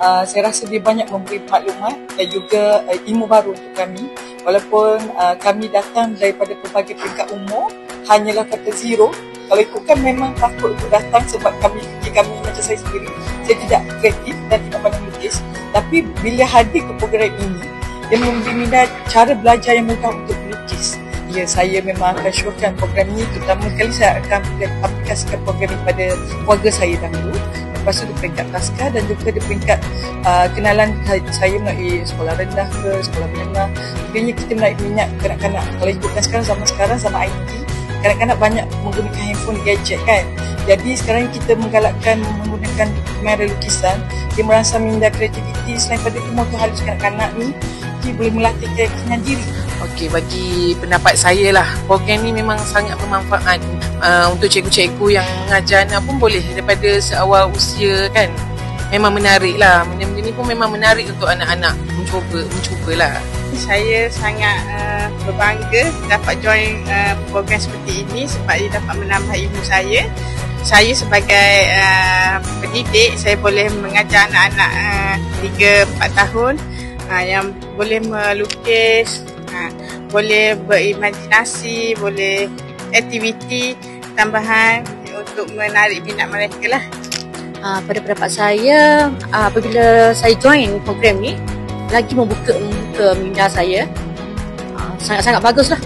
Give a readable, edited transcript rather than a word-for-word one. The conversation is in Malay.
Saya rasa dia banyak memberi maklumat dan juga ilmu baru untuk kami. Walaupun kami datang daripada pelbagai peringkat umur, hanyalah kata zero. Kalau ikutkan memang takut untuk datang sebab kami macam saya sendiri, saya tidak kreatif dan tidak pandai melukis. Tapi bila hadir ke program ini, dia memberi minat cara belajar yang mudah untuk melukis. Ya, saya memang akan syorkan program ini. Terutama sekali saya akan aplikasikan program ini pada keluarga saya dahulu. Lepas tu di peringkat taska dan juga di peringkat kenalan saya melalui sekolah rendah ke sekolah menengah. Sebenarnya kita menarik minat kanak-kanak. Kalau ikutkan sekarang zaman IT, kanak-kanak banyak menggunakan handphone gadget kan. Jadi sekarang kita menggalakkan menggunakan kamera lukisan. Dia merangsang minda kreativiti. Selain pada itu, motor halus kanak-kanak ni dia boleh melatih keyakinan diri. Okey, bagi pendapat saya lah, program ni memang sangat bermanfaat untuk cikgu-cikgu yang mengajar anak pun boleh daripada seawal usia kan. Memang menarik lah, benda-benda ni pun memang menarik untuk anak-anak mencubalah. Saya sangat berbangga dapat join program seperti ini sebab dia dapat menambah ilmu saya. Saya sebagai pendidik, saya boleh mengajar anak-anak 3-4 tahun yang boleh melukis, boleh berimajinasi, boleh aktiviti tambahan untuk menarik minat mereka lah. Pada pendapat saya, apabila saya join program ni, lagi membuka minda saya. Sangat-sangat baguslah.